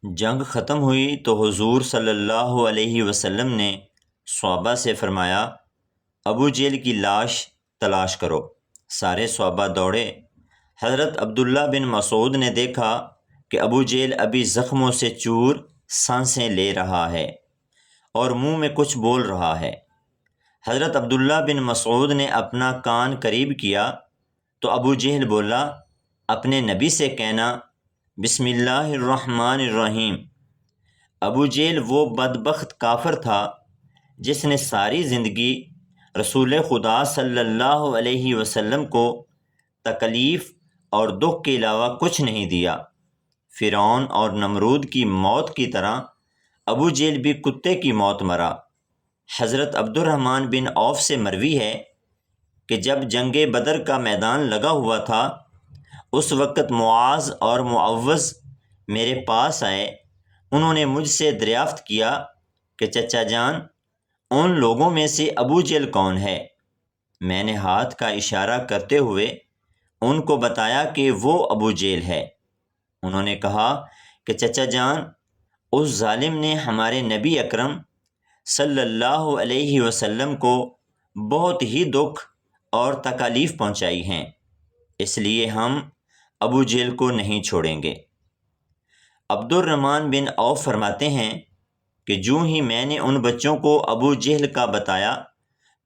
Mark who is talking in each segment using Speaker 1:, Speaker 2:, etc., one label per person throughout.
Speaker 1: جنگ ختم ہوئی تو حضور صلی اللہ علیہ وسلم نے صحابہ سے فرمایا، ابو جہل کی لاش تلاش کرو۔ سارے صحابہ دوڑے۔ حضرت عبداللہ بن مسعود نے دیکھا کہ ابو جہل ابھی زخموں سے چور سانسیں لے رہا ہے اور منہ میں کچھ بول رہا ہے۔ حضرت عبداللہ بن مسعود نے اپنا کان قریب کیا تو ابو جہل بولا، اپنے نبی سے کہنا بسم اللہ الرحمن الرحیم۔ ابو جہل وہ بدبخت کافر تھا جس نے ساری زندگی رسول خدا صلی اللہ علیہ وسلم کو تکلیف اور دکھ کے علاوہ کچھ نہیں دیا۔ فرعون اور نمرود کی موت کی طرح ابو جہل بھی کتے کی موت مرا۔ حضرت عبد الرحمن بن عوف سے مروی ہے کہ جب جنگ بدر کا میدان لگا ہوا تھا اس وقت معاذ اور معوذ میرے پاس آئے۔ انہوں نے مجھ سے دریافت کیا کہ چچا جان، ان لوگوں میں سے ابو جہل کون ہے؟ میں نے ہاتھ کا اشارہ کرتے ہوئے ان کو بتایا کہ وہ ابو جہل ہے۔ انہوں نے کہا کہ چچا جان، اس ظالم نے ہمارے نبی اکرم صلی اللہ علیہ وسلم کو بہت ہی دکھ اور تکالیف پہنچائی ہیں، اس لیے ہم ابو جہل کو نہیں چھوڑیں گے۔ عبد الرحمن بن عوف فرماتے ہیں کہ جوں ہی میں نے ان بچوں کو ابو جہل کا بتایا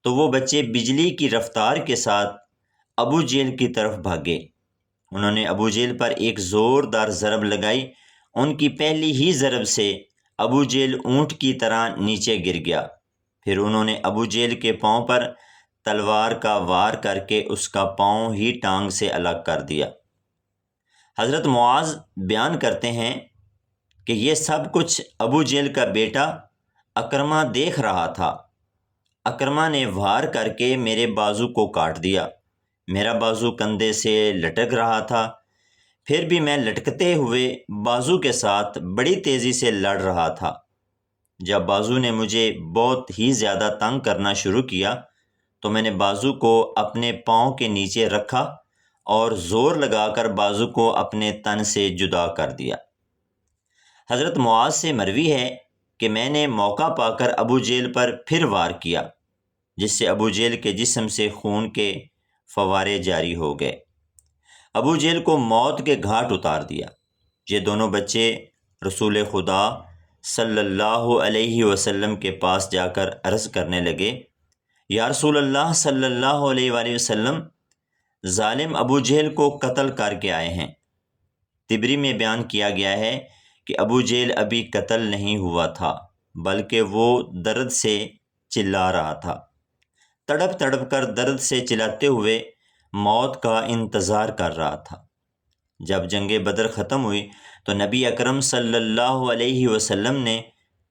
Speaker 1: تو وہ بچے بجلی کی رفتار کے ساتھ ابو جہل کی طرف بھاگے۔ انہوں نے ابو جہل پر ایک زوردار ضرب لگائی۔ ان کی پہلی ہی ضرب سے ابو جہل اونٹ کی طرح نیچے گر گیا۔ پھر انہوں نے ابو جہل کے پاؤں پر تلوار کا وار کر کے اس کا پاؤں ہی ٹانگ سے الگ کر دیا۔ حضرت معاذ بیان کرتے ہیں کہ یہ سب کچھ ابو جہل کا بیٹا اکرمہ دیکھ رہا تھا۔ اکرمہ نے وار کر کے میرے بازو کو کاٹ دیا۔ میرا بازو کندھے سے لٹک رہا تھا، پھر بھی میں لٹکتے ہوئے بازو کے ساتھ بڑی تیزی سے لڑ رہا تھا۔ جب بازو نے مجھے بہت ہی زیادہ تنگ کرنا شروع کیا تو میں نے بازو کو اپنے پاؤں کے نیچے رکھا اور زور لگا کر بازو کو اپنے تن سے جدا کر دیا۔ حضرت معاذ سے مروی ہے کہ میں نے موقع پا کر ابو جہل پر پھر وار کیا، جس سے ابو جہل کے جسم سے خون کے فوارے جاری ہو گئے۔ ابو جہل کو موت کے گھاٹ اتار دیا۔ یہ دونوں بچے رسول خدا صلی اللہ علیہ وسلم کے پاس جا کر عرض کرنے لگے، یا رسول اللہ صلی اللہ علیہ وآلہ وسلم، ظالم ابو جہل کو قتل کر کے آئے ہیں۔ طبری میں بیان کیا گیا ہے کہ ابو جہل ابھی قتل نہیں ہوا تھا بلکہ وہ درد سے چلا رہا تھا، تڑپ تڑپ کر درد سے چلاتے ہوئے موت کا انتظار کر رہا تھا۔ جب جنگ بدر ختم ہوئی تو نبی اکرم صلی اللہ علیہ وسلم نے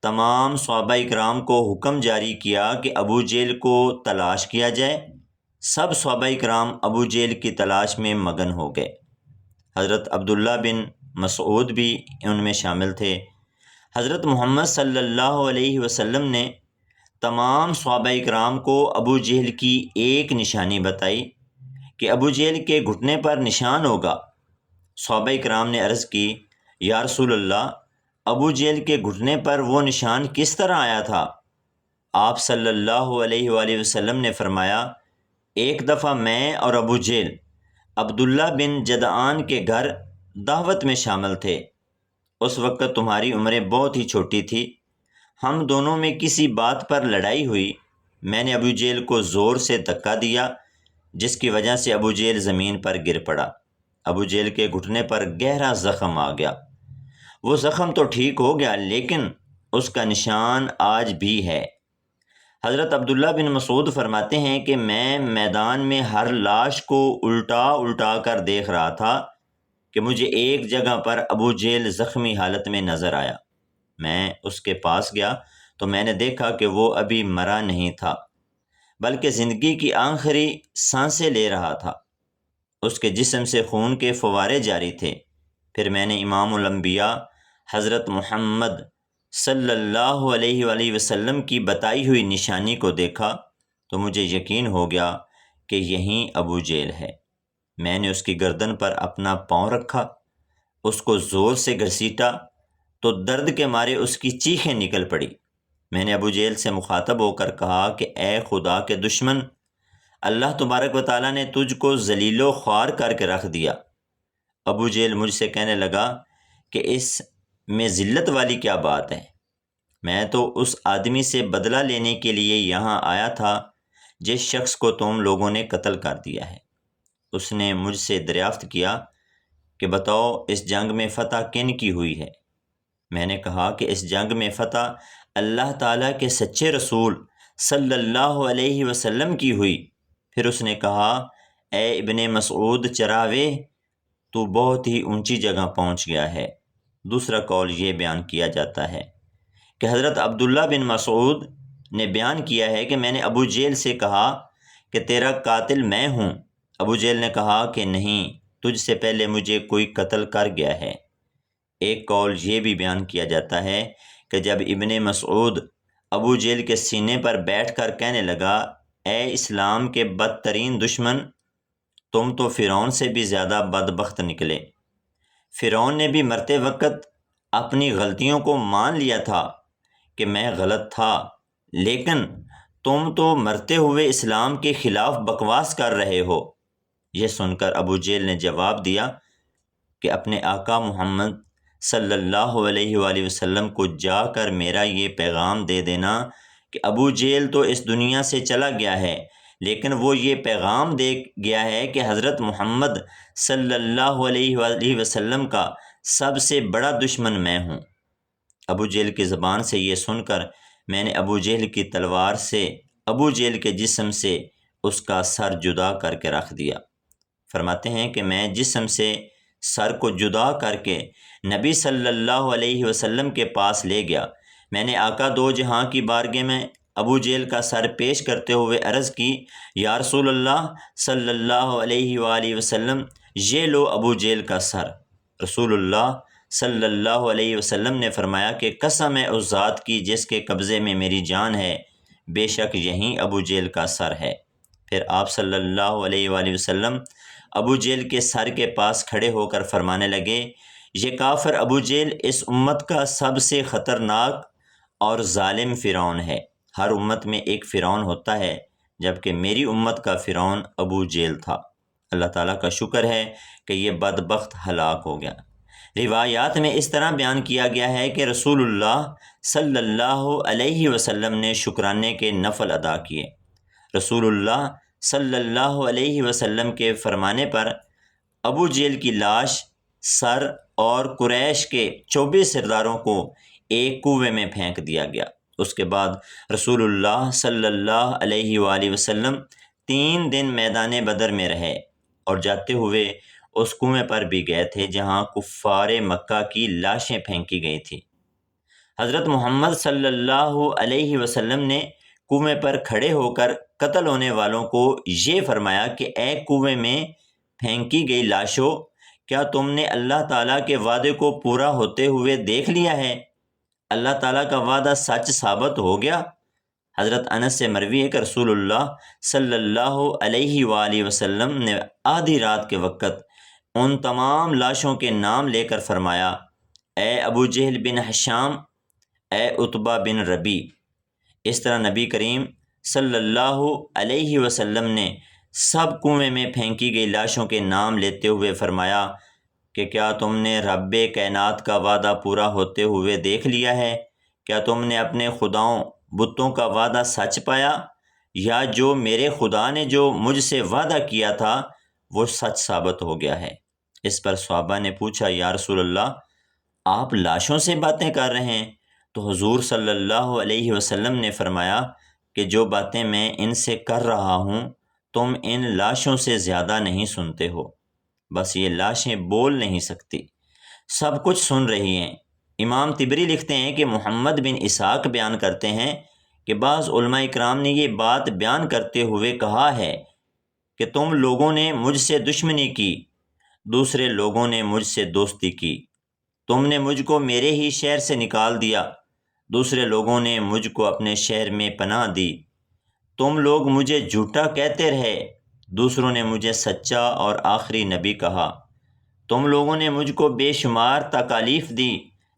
Speaker 1: تمام صحابہ اکرام کو حکم جاری کیا کہ ابو جہل کو تلاش کیا جائے۔ سب صحابہ اکرام ابو جہل کی تلاش میں مگن ہو گئے۔ حضرت عبداللہ بن مسعود بھی ان میں شامل تھے۔ حضرت محمد صلی اللہ علیہ وسلم نے تمام صحابہ اکرام کو ابو جہل کی ایک نشانی بتائی کہ ابو جہل کے گھٹنے پر نشان ہوگا۔ صحابہ اکرام نے عرض کی، یا رسول اللہ، ابو جہل کے گھٹنے پر وہ نشان کس طرح آیا تھا؟ آپ صلی اللہ علیہ وآلہ وسلم نے فرمایا، ایک دفعہ میں اور ابو جہل عبداللہ بن جدعان کے گھر دعوت میں شامل تھے۔ اس وقت تمہاری عمریں بہت ہی چھوٹی تھی۔ ہم دونوں میں کسی بات پر لڑائی ہوئی۔ میں نے ابو جہل کو زور سے دھکا دیا جس کی وجہ سے ابو جہل زمین پر گر پڑا۔ ابو جہل کے گھٹنے پر گہرا زخم آ گیا۔ وہ زخم تو ٹھیک ہو گیا لیکن اس کا نشان آج بھی ہے۔ حضرت عبداللہ بن مسعود فرماتے ہیں کہ میں میدان میں ہر لاش کو الٹا الٹا کر دیکھ رہا تھا کہ مجھے ایک جگہ پر ابو جہل زخمی حالت میں نظر آیا۔ میں اس کے پاس گیا تو میں نے دیکھا کہ وہ ابھی مرا نہیں تھا بلکہ زندگی کی آخری سانسیں لے رہا تھا۔ اس کے جسم سے خون کے فوارے جاری تھے۔ پھر میں نے امام الانبیاء حضرت محمد صلی اللہ علیہ وآلہ وسلم کی بتائی ہوئی نشانی کو دیکھا تو مجھے یقین ہو گیا کہ یہیں ابو جہل ہے۔ میں نے اس کی گردن پر اپنا پاؤں رکھا، اس کو زور سے گھسیٹا تو درد کے مارے اس کی چیخیں نکل پڑی۔ میں نے ابو جہل سے مخاطب ہو کر کہا کہ اے خدا کے دشمن، اللہ تبارک و تعالیٰ نے تجھ کو ذلیل و خوار کر کے رکھ دیا۔ ابو جہل مجھ سے کہنے لگا کہ اس میں ذلت والی کیا بات ہے؟ میں تو اس آدمی سے بدلہ لینے کے لیے یہاں آیا تھا جس شخص کو تم لوگوں نے قتل کر دیا ہے۔ اس نے مجھ سے دریافت کیا کہ بتاؤ اس جنگ میں فتح کن کی ہوئی ہے؟ میں نے کہا کہ اس جنگ میں فتح اللہ تعالیٰ کے سچے رسول صلی اللہ علیہ وسلم کی ہوئی۔ پھر اس نے کہا اے ابن مسعود چراوے، تو بہت ہی اونچی جگہ پہنچ گیا ہے۔ دوسرا قول یہ بیان کیا جاتا ہے کہ حضرت عبداللہ بن مسعود نے بیان کیا ہے کہ میں نے ابو جہل سے کہا کہ تیرا قاتل میں ہوں۔ ابو جہل نے کہا کہ نہیں، تجھ سے پہلے مجھے کوئی قتل کر گیا ہے۔ ایک قول یہ بھی بیان کیا جاتا ہے کہ جب ابن مسعود ابو جہل کے سینے پر بیٹھ کر کہنے لگا اے اسلام کے بدترین دشمن، تم تو فرعون سے بھی زیادہ بدبخت نکلے۔ فرعون نے بھی مرتے وقت اپنی غلطیوں کو مان لیا تھا کہ میں غلط تھا، لیکن تم تو مرتے ہوئے اسلام کے خلاف بکواس کر رہے ہو۔ یہ سن کر ابو جہل نے جواب دیا کہ اپنے آقا محمد صلی اللہ علیہ وآلہ وسلم کو جا کر میرا یہ پیغام دے دینا کہ ابو جہل تو اس دنیا سے چلا گیا ہے، لیکن وہ یہ پیغام دے گیا ہے کہ حضرت محمد صلی اللہ علیہ وآلہ وسلم کا سب سے بڑا دشمن میں ہوں۔ ابو جہل کی زبان سے یہ سن کر میں نے ابو جہل کی تلوار سے ابو جہل کے جسم سے اس کا سر جدا کر کے رکھ دیا۔ فرماتے ہیں کہ میں جسم سے سر کو جدا کر کے نبی صلی اللہ علیہ وسلم کے پاس لے گیا۔ میں نے آقا دو جہاں کی بارگاہ میں ابو جہل کا سر پیش کرتے ہوئے عرض کی یا رسول اللہ صلی اللہ علیہ وآلہ وسلم، یہ لو ابو جہل کا سر۔ رسول اللہ صلی اللہ علیہ وسلم نے فرمایا کہ قسم ہے اس ذات کی جس کے قبضے میں میری جان ہے، بے شک یہیں ابو جہل کا سر ہے۔ پھر آپ صلی اللہ علیہ وآلہ وسلم ابو جہل کے سر کے پاس کھڑے ہو کر فرمانے لگے یہ کافر ابو جہل اس امت کا سب سے خطرناک اور ظالم فرعون ہے۔ ہر امت میں ایک فرعون ہوتا ہے، جبکہ میری امت کا فرعون ابو جہل تھا۔ اللہ تعالیٰ کا شکر ہے کہ یہ بدبخت ہلاک ہو گیا۔ روایات میں اس طرح بیان کیا گیا ہے کہ رسول اللہ صلی اللہ علیہ وسلم نے شکرانے کے نفل ادا کیے۔ رسول اللہ صلی اللہ علیہ وسلم کے فرمانے پر ابو جہل کی لاش، سر اور قریش کے 24 سرداروں کو ایک کنویں میں پھینک دیا گیا۔ اس کے بعد رسول اللہ صلی اللہ علیہ وآلہ وسلم 3 دن میدان بدر میں رہے اور جاتے ہوئے اس کنویں پر بھی گئے تھے جہاں کفار مکہ کی لاشیں پھینکی گئی تھیں۔ حضرت محمد صلی اللہ علیہ وسلم نے کنویں پر کھڑے ہو کر قتل ہونے والوں کو یہ فرمایا کہ اے کنویں میں پھینکی گئی لاشوں، کیا تم نے اللہ تعالیٰ کے وعدے کو پورا ہوتے ہوئے دیکھ لیا ہے؟ اللہ تعالیٰ کا وعدہ سچ ثابت ہو گیا۔ حضرت انس سے مروی ہے کہ رسول اللہ صلی اللہ علیہ وآلہ وسلم نے آدھی رات کے وقت ان تمام لاشوں کے نام لے کر فرمایا اے ابو جہل بن ہشام، اے عتبہ بن ربی۔ اس طرح نبی کریم صلی اللہ علیہ وسلم نے سب کنویں میں پھینکی گئی لاشوں کے نام لیتے ہوئے فرمایا کہ کیا تم نے رب کائنات کا وعدہ پورا ہوتے ہوئے دیکھ لیا ہے؟ کیا تم نے اپنے خداؤں بتوں کا وعدہ سچ پایا، یا جو میرے خدا نے جو مجھ سے وعدہ کیا تھا وہ سچ ثابت ہو گیا ہے؟ اس پر صحابہ نے پوچھا یا رسول اللہ، آپ لاشوں سے باتیں کر رہے ہیں؟ تو حضور صلی اللہ علیہ وسلم نے فرمایا کہ جو باتیں میں ان سے کر رہا ہوں تم ان لاشوں سے زیادہ نہیں سنتے ہو، بس یہ لاشیں بول نہیں سکتی، سب کچھ سن رہی ہیں۔ امام طبری لکھتے ہیں کہ محمد بن اسحاق بیان کرتے ہیں کہ بعض علماء اکرام نے یہ بات بیان کرتے ہوئے کہا ہے کہ تم لوگوں نے مجھ سے دشمنی کی، دوسرے لوگوں نے مجھ سے دوستی کی، تم نے مجھ کو میرے ہی شہر سے نکال دیا، دوسرے لوگوں نے مجھ کو اپنے شہر میں پناہ دی، تم لوگ مجھے جھوٹا کہتے رہے، دوسروں نے مجھے سچا اور آخری نبی کہا، تم لوگوں نے مجھ کو بے شمار تکالیف دی،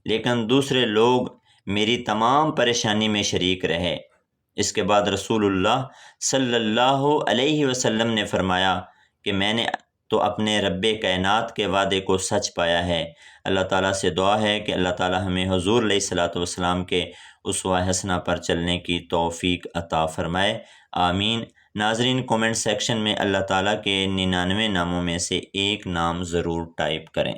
Speaker 1: لیکن دوسرے لوگ میری تمام پریشانی میں شریک رہے۔ اس کے بعد رسول اللہ صلی اللہ علیہ وسلم نے فرمایا کہ میں نے تو اپنے رب کائنات کے وعدے کو سچ پایا ہے۔ اللہ تعالیٰ سے دعا ہے کہ اللہ تعالیٰ ہمیں حضور علیہ الصلاۃ والسلام کے اسوہ حسنہ پر چلنے کی توفیق عطا فرمائے، آمین۔ ناظرین، کومنٹ سیکشن میں اللہ تعالیٰ کے 99 ناموں میں سے ایک نام ضرور ٹائپ کریں۔